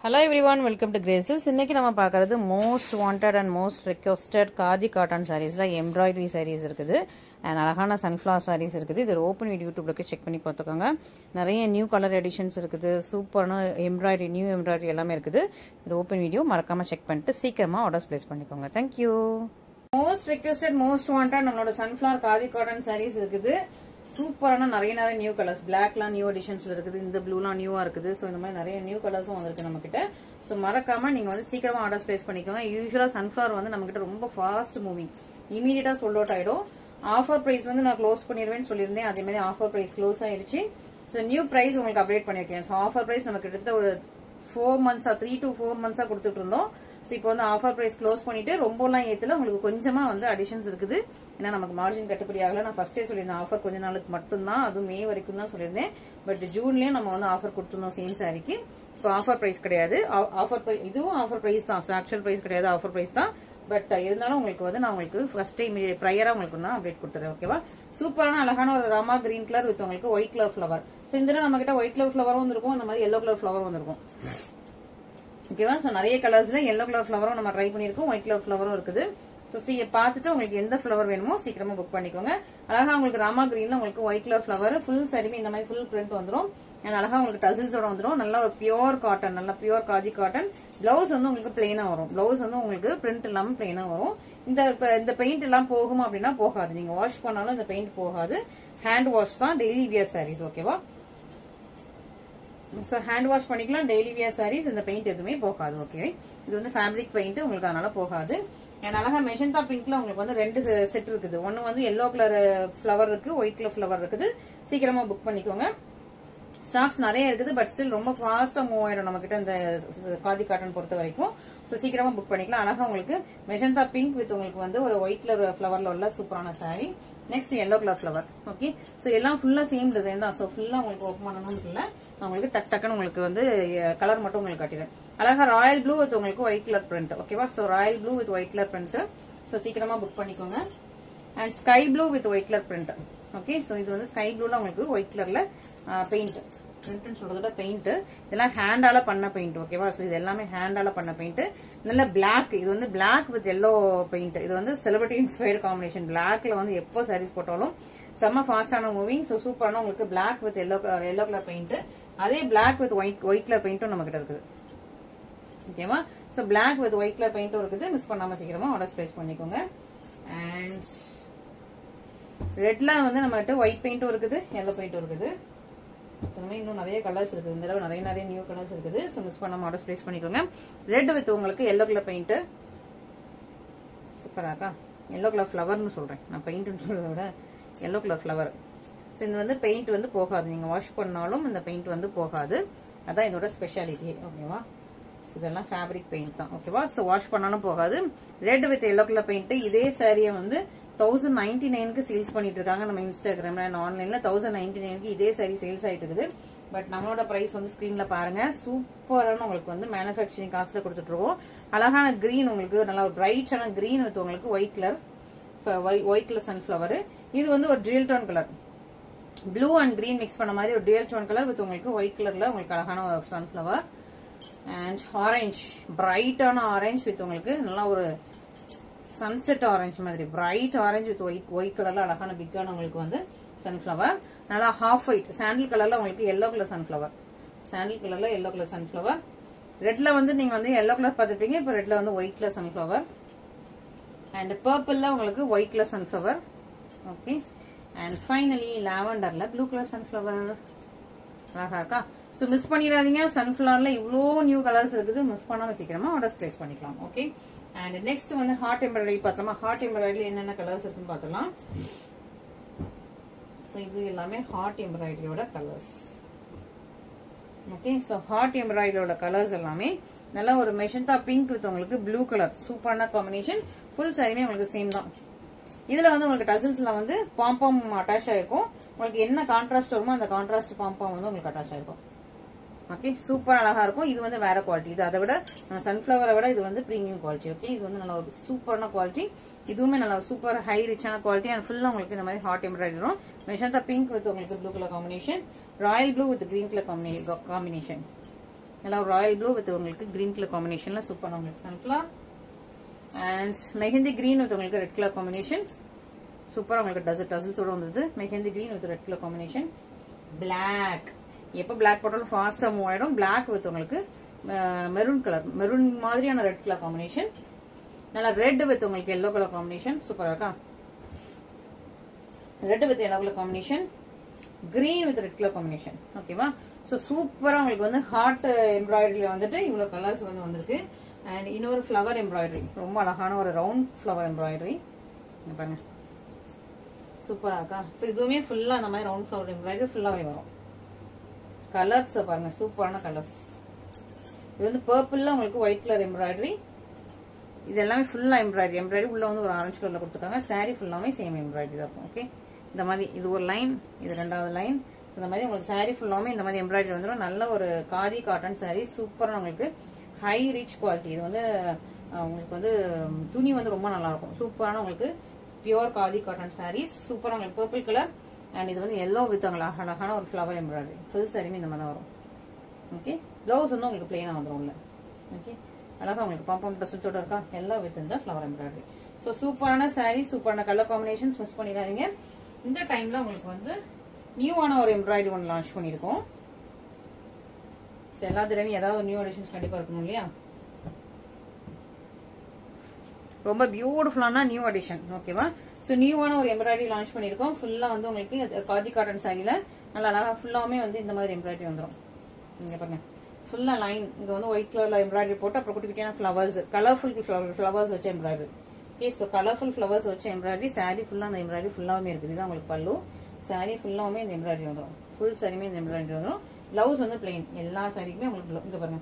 Hello everyone, welcome to Graces. இன்னைக்கு நம்ம பார்க்கிறது most wanted and most requested khadi cotton sareesல embroidery sarees இருக்குது and அழகான sunflower sarees இருக்குது. இது ஓபன் வீடியோ யூடியூப்ல செக் பண்ணி பார்த்துக்கோங்க. நிறைய நியூ கலர் எடிஷன்ஸ் இருக்குது. சூப்பரான எம்ப்ராய்டரி நியூ எம்ப்ராய்டரி எல்லாமே இருக்குது. இது ஓபன் வீடியோ மறக்காம செக் பண்ணிட்டு சீக்கிரமா ஆர்டர்ஸ் பிளேஸ் பண்ணிக்கோங்க. Thank you. Most requested most wanted நம்மளோட sunflower காதி காட்டன் sarees இருக்குது. சூப்பரான நிறைய நியூ கலர்ஸ் பிளாக்லாம் நியூ எடிஷன்ஸ்ல இருக்குது. இந்த ப்ளூலாம் நியூவா இருக்குது. ஸோ இந்த மாதிரி நிறைய நியூ கலர்ஸும் வந்திருக்கு நம்ம கிட்ட. ஸோ மறக்காம நீங்க வந்து சீக்கிரமா ஆர்டர்ஸ் பிளேஸ் பண்ணிக்கோங்க. யூஸ்வலா சன்ஃபிளவர் வந்து நம்ம கிட்ட ரொம்ப ஃபாஸ்ட் மூவிங், இமீடியட்டா சோல்ட் அவுட் ஆயிடும். ஆஃபர் பிரைஸ் வந்து நான் க்ளோஸ் பண்ணிடுவேன்னு சொல்லியிருந்தேன். அதே மாதிரி ஆஃபர் பிரைஸ் க்ளோஸ் ஆயிருச்சு. ஸோ நியூ பிரைஸ் உங்களுக்கு அப்டேட் பண்ணிருக்கேன். ஸோ ஆஃபர் பிரைஸ் நம்ம கிட்டத்தட்ட ஒரு 4 months 3 to 4 months கொடுத்துட்டு இருந்தோம். ஸோ இப்போ வந்து ஆஃபர் பிரைஸ் க்ளோஸ் பண்ணிட்டு ரொம்பலாம் ஏத்துல உங்களுக்கு கொஞ்சமா வந்து அடிஷன்ஸ் இருக்குது. ஏன்னா நமக்கு மார்ஜின் கட்டுப்படி ஆகல. நான் ஃபர்ஸ்டே சொல்லியிருந்தேன் ஆஃபர் கொஞ்ச நாளுக்கு மட்டும்தான், அதுவும் மே வரைக்கும் தான் சொல்லியிருந்தேன். பட் ஜூன்லயும் நம்ம வந்து ஆஃபர் கொடுத்துருந்தோம் சேம் சாரிக்கு. இப்போ ஆஃபர் பிரைஸ் கிடையாது. ஆஃபர் பிரைஸ் இதுவும் ஆஃபர் பிரைஸ் தான், ஆக்சுவல் பிரைஸ் கிடையாது, ஆஃபர் பிரைஸ் தான். பட் இருந்தாலும் உங்களுக்கு வந்து நான் உங்களுக்கு ஃபர்ஸ்ட் டைம் ப்ரையரா உங்களுக்கு நான் அப்டேட் கொடுத்துறேன். ஓகேவா? சூப்பரான அழகான ஒரு ராமா கிரீன் கலர் வித் உங்களுக்கு ஒயிட் கலர் ஃபிளவர். ஸோ இந்த நம்ம கிட்ட ஒயிட் கலர் ஃபிளவரும் வந்திருக்கும், இந்த மாதிரி எல்லோ கலர் ஃபிளவரும் வந்திருக்கும். ஓகேவா? ஸோ நிறைய கலர்ஸ்ல எல்லோ கலர் ஃபிளவரும் நம்ம ட்ரை பண்ணிருக்கோம், ஒயிட் கலர் ஃபிளவரும் இருக்குது. ஸோ பார்த்துட்டு உங்களுக்கு எந்த ஃபிளவர் வேணுமோ சீக்கிரமா புக் பண்ணிக்கோங்க. அழகா உங்களுக்கு ராமா கிரீன்ல உங்களுக்கு ஒயிட் கலர் ஃபிளவர் ஃபுல் சரிமே இந்த மாதிரி ஃபுல் பிரிண்ட் வந்துடும். அழகா உங்களுக்கு டசில்ஸோட வந்துடும். நல்ல ஒரு பியூர் காட்டன், நல்ல பியூர் காதி காட்டன். பிளவுஸ் வந்து உங்களுக்கு பிளெயினா வரும். பிளவுஸ் வந்து உங்களுக்கு பிரிண்ட் இல்லாம பிளெயினா வரும். இந்த பெயிண்ட் எல்லாம் போகுமா அப்படின்னா போகாது. நீங்க வாஷ் பண்ணாலும் இந்த பெயிண்ட் போகாது. ஹேண்ட் வாஷ் தான், டெய்லி வியர் சாரீஸ். ஓகேவா? சோ ஹேண்ட் வாஷ் பண்ணிக்கலாம், டெய்லி வியர் சாரீஸ். இந்த பெயிண்ட் எதுவுமே போகாது. ஓகே, இது வந்து ஃபேப்ரிக் பெயிண்ட், உங்களுக்கு அதனால போகாது. அழகா மெஜந்தா பிங்க்ல உங்களுக்கு வந்து 2 செட் இருக்குது. ஒன்னு வந்து எல்லோ கலர் ஃபிளவர் இருக்கு, ஒயிட் கலர் ஃபிளவர் இருக்குது. சீக்கிரமா புக் பண்ணிக்கோங்க. ஸ்டாக்ஸ் நிறைய இருக்குது, பட் ஸ்டில் ரொம்ப ஃபாஸ்டா மூவ் ஆயிடும் நம்ம கிட்ட இந்த காதி காட்டன் பொறுத்த வரைக்கும். சோ சீக்கிரமா புக் பண்ணிக்கலாம். அழகா உங்களுக்கு மெஜந்தா பிங்க் வித் உங்களுக்கு வந்து ஒரு ஒயிட் கலர் ஃபிளவர்ல உள்ள சூப்பரான sorry. Next yellow colour flower. Okay, so எல்லாம் ஃபுல்லா சேம் டிசைன் தான். சோ ஃபுல்லா உங்களுக்கு ஓப்பன் பண்ணணும் இல்ல, நான் உங்களுக்கு டக்குன்னு உங்களுக்கு வந்து கலர் மட்டும் உங்களுக்கு காட்டிடுறேன். அழகா ராயல் ப்ளூ வித் உங்களுக்கு ஒயிட் கலர் பிரிண்ட். ஓகேவா? So Royal blue with white colour print. So சீக்கிரமா புக் பண்ணிக்கோங்க. And sky blue with white colour print. Okay, so இது வந்து ஸ்கை ப்ளூல உங்களுக்கு ஒயிட் கலர்ல பெயிண்ட். பிரிண்ட் சொல்றதோட பெயிண்ட் இதெல்லாம் ஹேண்டால பண்ண பெயிண்ட். ஓகேவா? சோ இது எல்லாமே ஹேண்டால பண்ண பெயிண்ட். நல்ல பிளாக், இது வந்து பிளாக் வித் எல்லோ பெயிண்ட். இது வந்து செலிபிரிட்டி இன்ஸ்பயர்ட் காம்பினேஷன். பிளாக்ல வந்து எப்போ சாரீஸ் போட்டாலும் செம்ம ஃபாஸ்டான மூவிங். சோ சூப்பரான உங்களுக்கு black with yellow colour paint. அதே பிளாக் வித் ஒயிட் கலர் பெயிண்ட்டும் நம்ம கிட்ட இருக்குது. ஓகேவா? So black with white colour பெயிண்ட்டும் இருக்குது. மிஸ் பண்ணாம சீக்கிரமா ஆர்டர் பிளேஸ் பண்ணிக்கோங்க. அண்ட் ரெட்ல வந்து நம்ம கிட்ட ஒயிட் பெயிண்ட்டும் இருக்குது, எல்லோ பெயிண்ட்டும் இருக்குது. இன்னும் நிறைய கலர்ஸ் இருக்குது. இந்த தடவை நிறைய நியூ கலர்ஸ் இருக்குது. சோ மிஸ் பண்ணாம ஆர்டர் பிளேஸ் பண்ணிக்கோங்க. ரெட் வித் உங்களுக்கு எல்லோ கலர் பெயிண்ட். சூப்பரா இருக்கா? எல்லோ கலர் ஃபிளவர்னு சொல்றேன் நான், பெயிண்ட்னு சொல்றதை விட எல்லோ கலர் ஃபிளவர். சோ இது வந்து பெயிண்ட் வந்து போகாது, நீங்க வாஷ் பண்ணாலும் இந்த பெயிண்ட் வந்து போகாது. அதான் இதோட ஸ்பெஷாலிட்டி. ஓகேவா? இதெல்லாம் ஃபேப்ரிக் பெயிண்ட் தான். ஓகேவா? சோ வாஷ் பண்ணாலும் போகாது. Red with yellow colour paint. இதே சாரியை வந்து 1099க்கு சேல்ஸ் பண்ணிட்டு இருக்காங்க நம்ம இன்ஸ்டாகிராம்ல அண்ட் ஆன்லைன்ல. 1099க்கு இதே சாரி சேல்ஸ் ஆயிட்டு இருக்குது. பட் நம்மளோட பிரைஸ் வந்து ஸ்கிரீன்ல பாருங்க. சூப்பரான உங்களுக்கு வந்து மேனுஃபேக்சரிங் காஸ்ட்ல கொடுத்துட்டு இருக்கோம். அழகான கிரீன், உங்களுக்கு நல்லா ஒரு பிரைட்டான கிரீன் வித் உங்களுக்கு ஒயிட் கலர் சன்ஃபிளவர். இது வந்து ஒரு dual tone colour, blue and green mix பண்ண மாதிரி ஒரு டுயல் டோன் கலர் வித் உங்களுக்கு ஒயிட் கலர்ல உங்களுக்கு அழகான ஒரு சன்ஃபிளவர். அண்ட் ஆரஞ்சு, பிரைட்டான ஆரஞ்சு வித் உங்களுக்கு நல்லா ஒரு சன்செட் ஆரஞ்சு மாதிரி பிரைட் ஆரஞ்சு வித் ஒயிட் கலர்ல அழகான பிக்கான உங்களுக்கு வந்து சன்ஃபிளவர். நல்லா ஹாஃப் ஒயிட் சாண்டில் கலர்ல உங்களுக்கு எல்லோ கலர் சன்ஃபிளவர். சாண்டில் கலர்ல எல்லோ கலர் சன்ஃபிளவர். ரெட்ல வந்து நீங்க வந்து எல்லோ கலர் பார்த்துருப்பீங்க, இப்ப ரெட்ல வந்து ஒயிட் கலர் சன்ஃபிளவர். அண்ட் பர்பிள்ல உங்களுக்கு white colour sunflower. Okay, and finally லாவெண்டர்ல ப்ளூ கலர் சன்ஃபிளவர். அழகா இருக்கா? சோ மிஸ் பண்ணிடாதீங்க. சன்ஃபிளவர்ல இவ்வளோ நியூ கலர்ஸ் இருக்குது. மிஸ் பண்ணாம சீக்கிரமா ஆர்டர் பிளேஸ் பண்ணிக்கலாம். ஓகே, அண்ட் நெக்ஸ்ட் வந்து ஹார்ட் எம்ப்ராய்டரி பார்த்தோமா. ஹார்ட் எம்ப்ராய்டரியில என்னென்ன கலர்ஸ் இருக்குன்னு பார்த்தலாம். சோ இது எல்லாமே ஹார்ட் எம்ப்ராய்டரியோட கலர்ஸ். ஓகே, சோ ஹார்ட் எம்ப்ராய்டரியோட கலர்ஸ் எல்லாமே நல்ல ஒரு மெஜந்தா பிங்க் வித் உங்களுக்கு ப்ளூ கலர். சூப்பரான காம்பினேஷன். ஃபுல் சாரியுமே உங்களுக்கு சேம் தான். இதுல வந்து உங்களுக்கு டசில்ஸ்ல வந்து பாம்பாம் அட்டாச் ஆயிருக்கும். உங்களுக்கு என்ன கான்ட்ராஸ்ட் வருமோ அந்த கான்ட்ராஸ்ட் பாம்பாம் வந்து உங்களுக்கு அட்டாச் ஆயிருக்கும். ஓகே, சூப்பர் அழகா இருக்கும். இது வந்து வேற குவாலிட்டி. இது அதை விட சன்ஃபிளவரை விட இது வந்து பிரீமியம் குவாலிட்டி. ஓகே, இது வந்து நல்ல ஒரு சூப்பரான குவாலிட்டி. இதுவுமே நல்ல சூப்பர் ஹை ரிச்சான குவாலிட்டி. அண்ட் ஃபுல்லா உங்களுக்கு இந்த மாதிரி ஹார்ட் எம்ப்ராய்டரி வரும். மெஜந்தா பிங்க் வித் உங்களுக்கு blue colour combination, royal blue with green colour combination. நல்லா ராயல் ப்ளூ வித் உங்களுக்கு கிரீன் கலர் காம்பினேஷன்ல சூப்பரான உங்களுக்கு sunflower. And mehndi green with உங்களுக்கு ரெட் கலர் காம்பினேஷன். சூப்பரா உங்களுக்கு டசல்ஸோட வந்தது. Mehndi green with red colour combination. Black, எப்போ பிளாக் போட்டாலும் ஃபாஸ்டா மூவ் ஆயிடும். பிளாக் வித் உங்களுக்கு மெரூன் கலர், மெரூன் மாதிரியான ரெட் கலர் காம்பினேஷன். நல்லா ரெட் வித் உங்களுக்கு எல்லோ கலர் காம்பினேஷன். சூப்பரா இருக்கா? Red with yellow colour combination, green with red colour combination. ஓகேவா? சோ சூப்பரா உங்களுக்கு வந்து ஹார்ட் எம்ப்ராய்டரியில வந்துட்டு இவ்வளவு கலர்ஸ் வந்து வந்திருக்கு. அண்ட் இன்னொரு ஃபிளவர் எம்ப்ராய்டரி, ரொம்ப அழகான ஒரு ரவுண்ட் ஃபிளவர் எம்ப்ராய்டரி பாருங்க. சூப்பரா இருக்கா? சோ இதுவுமே ஃபுல்லா அந்த மாதிரி ரவுண்ட் ஃபிளவர் எம்ப்ராய்டரி ஃபுல்லாவே வரும். கலர்ஸ் பாருங்க, சூப்பரான கலர்ஸ். இது வந்து பர்பிள்ல உங்களுக்கு ஒயிட் கலர் எம்ப்ராய்டரி. இது எல்லாமே ஃபுல்லா எம்ப்ராய்டரி உள்ள வந்து ஒரு ஆரஞ்சு கலர்ல கொடுத்துருக்காங்க. சாரி ஃபுல்லாமே சேம் எம்ப்ராய்டரி தான் இருக்கும். ஓகே, இந்த மாதிரி இது ஒரு லைன், இது ரெண்டாவது லைன். இந்த மாதிரி உங்களுக்கு சாரி ஃபுல்லாமே இந்த மாதிரி எம்ப்ராய்டரி வந்துடும். நல்ல ஒரு காதி காட்டன் சாரி, சூப்பரா உங்களுக்கு ஹை ரிச் குவாலிட்டி. இது வந்து உங்களுக்கு வந்து துணி வந்து ரொம்ப நல்லா இருக்கும். சூப்பரான உங்களுக்கு பியூர் காதி காட்டன் சாரீஸ். சூப்பரா உங்களுக்கு பர்பிள் கலர் அண்ட் இது வந்து எல்லோ வித் அழகான ஒரு ஃபிளவர் எம்ப்ராய்டரி. ஃபுல் சாரியுமே இந்த மாதிரி தான் வரும். ஓகே, பிளவுஸ் வந்து உங்களுக்கு பிளெயினா வந்துடும். ஓகே, அழகா உங்களுக்கு பாம்பம் டசல்ஸோட இருக்கா? எல்லோ வித் இந்த ஃபிளவர் எம்ப்ராய்டரி. ஸோ சூப்பரான சாரீ, சூப்பரான கலர் காம்பினேஷன்ஸ். மிஸ் பண்ணிடாதீங்க. இந்த டைம்ல உங்களுக்கு வந்து நியூவான ஒரு எம்ப்ராய்டரி ஒன்று லான்ச் பண்ணிருக்கோம். எல்லா தடவையும் ஏதாவது நியூ எடிஷன்ஸ் கண்டிப்பா இருக்கணும் இல்லையா? ரொம்ப பியூட்டிஃபுல்லான நியூ எடிஷன். ஓகேவா? சோ நியூவான ஒரு எம்ப்ராய்டரி லான்ச் பண்ணிருக்கோம். ஃபுல்லா வந்து உங்களுக்கு காதி காட்டன் சாரியில நல்லா அழகா ஃபுல்லாவுமே வந்து இந்த மாதிரி எம்ப்ராய்டரி வந்துடும். இங்க பாருங்க, ஃபுல்லா லைன். இங்க வந்து ஒயிட் கலர்ல எம்ப்ராய்டரி போட்டு அப்புறம் குட்டி குட்டியான ஃபிளவர்ஸ், கலர்ஃபுல் ஃபிளவர்ஸ் வச்ச embroidery. Okay, so colourful flowers வச்ச எம்ப்ராய்டரி. சாரி ஃபுல்லா அந்த எம்ப்ராய்டரி ஃபுல்லாவுமே இருக்குது. இதான் உங்களுக்கு பல்லு. சாரி ஃபுல்லாவுமே இந்த எம்ப்ராய்டரி வந்துடும். ஃபுல் சாரியுமே இந்த எம்ப்ராய்டரி வந்துடும். பிளவுஸ் வந்து பிளெயின். எல்லா சாரிக்குமே உங்களுக்கு இங்க பாருங்க,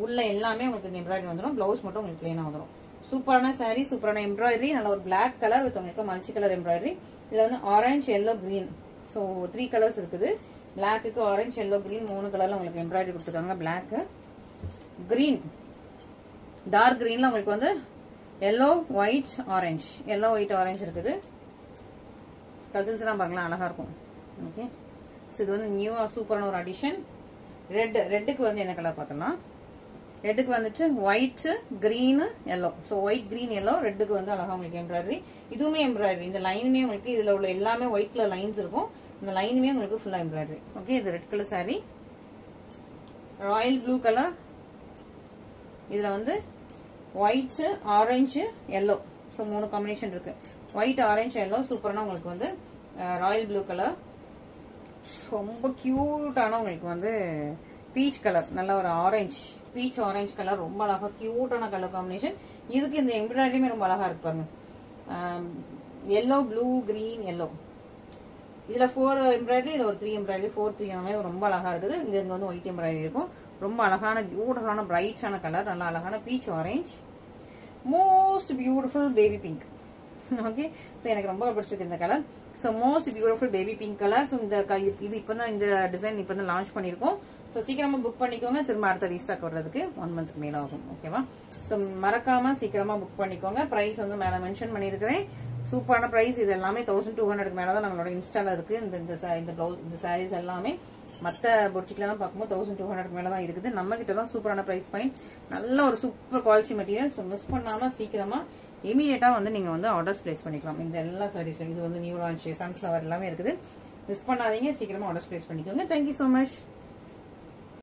உள்ள எல்லாமே உங்களுக்கு இந்த எம்ப்ராய்டரி வந்துடும். பிளவுஸ் மட்டும் உங்களுக்கு பிளெயினா வந்துடும். சூப்பரான சாரி, சூப்பரான எம்ப்ராய்டரி. நல்ல ஒரு பிளாக் கலர் வித் உங்களுக்கு மல்டி கலர் எம்ப்ராய்டரி. இதுல வந்து orange, yellow, green. So 3 colours இருக்குது. பிளாக்கு, ஆரஞ்சு, எல்லோ, கிரீன் 3 கலர்ல உங்களுக்கு எம்ப்ராய்டரி கொடுத்துருக்காங்க. பிளாக், கிரீன், டார்க் கிரீன்ல உங்களுக்கு வந்து yellow, white, orange, yellow, white, orange இருக்குது. கசில்ஸ் எல்லாம் பாருங்களா, அழகா இருக்கும். ஓகே, சோ இது வந்து நியூவா சூப்பரான ஒரு அடிஷன். ரெட்டுக்கு வந்து என்ன கலர் பார்த்தோம்னா, ரெட்டுக்கு வந்துட்டு white, green, yellow. So white, green, yellow. ரெட்டுக்கு வந்து அழகா உங்களுக்கு எம்ப்ராய்டரி. இதுவுமே எம்ப்ராய்டரி. இந்த லைனுமே உங்களுக்கு இதுல உள்ள எல்லாமே ஒயிட் கலர் லைன்ஸ் இருக்கும். இந்த லைனுமே உங்களுக்கு ஃபுல்லா எம்ப்ராய்டரி. ஓகே, இது red colour sari. Royal blue colour. இதுல வந்து white, orange, yellow. So 3 combination இருக்கு. White, orange, yellow. சூப்பரான உங்களுக்கு வந்து ராயல் ப்ளூ கலர். ரொம்ப கியூட்டான உங்களுக்கு வந்து பீச் கலர். நல்ல ஒரு ஆரஞ்சு, பீச் ஆரஞ்சு கலர். ரொம்ப அழகா கியூட்டான கலர் காம்பினேஷன். இதுக்கு இந்த எம்ப்ராய்டரியுமே ரொம்ப அழகா இருக்கு பாருங்க. Yellow, blue, green, yellow. இதுல 4 எம்ப்ராய்டரி, இதுல ஒரு 3 எம்ப்ராய்டரி, 4, 3 அந்த மாதிரி ரொம்ப அழகா இருக்குது. இங்க வந்து ஒயிட் எம்ப்ராய்டரி இருக்கும். ரொம்ப அழகான பியூட்டிஃபுல்லான பிரைட்டான கலர். நல்ல அழகான beach orange. Most beautiful baby pink. Okay, so எனக்கு ரொம்ப பிடிச்சிருக்கு இந்த colour. So most beautiful baby pink colour. So இது இப்பதான் இந்த டிசைன் இப்பதான் லான்ச் பண்ணிருக்கோம். சோ சீக்கிரமா புக் பண்ணிக்கோங்க. திரும்ப அடுத்த ரீஸ்டாக் வர்றதுக்கு 1 மந்த் மேல ஆகும். ஓகேவா? சோ மறக்காம சீக்கிரமா புக் பண்ணிக்கோங்க. பிரைஸ் வந்து மேல மென்ஷன் பண்ணிருக்கிறேன். சூப்பரான பிரைஸ். இது எல்லாமே 1200 மேலதான் நம்மளோட இன்ஸ்டால இருக்கு. இந்த சாரீஸ் எல்லாமே மத்த பொட்டிக்ல எல்லாம் பார்க்கும்போது 1200 மேலதான் இருக்குது. நம்ம கிட்ட தான் சூப்பரான பிரைஸ் பாயிண்ட். நல்ல ஒரு super quality material. So miss பண்ணாம சீக்கிரமா இமீடியட்டா வந்து நீங்க வந்து ஆர்டர்ஸ் பிளேஸ் பண்ணிக்கலாம். இந்த எல்லா சாரீஸ்ல இது வந்து நியூ லான்ச் சன்ஃபிளவர் எல்லாமே இருக்குது. மிஸ் பண்ணாதீங்க. சீக்கிரமா ஆர்டர்ஸ் பிளேஸ் பண்ணிக்கோங்க. Thank you so much.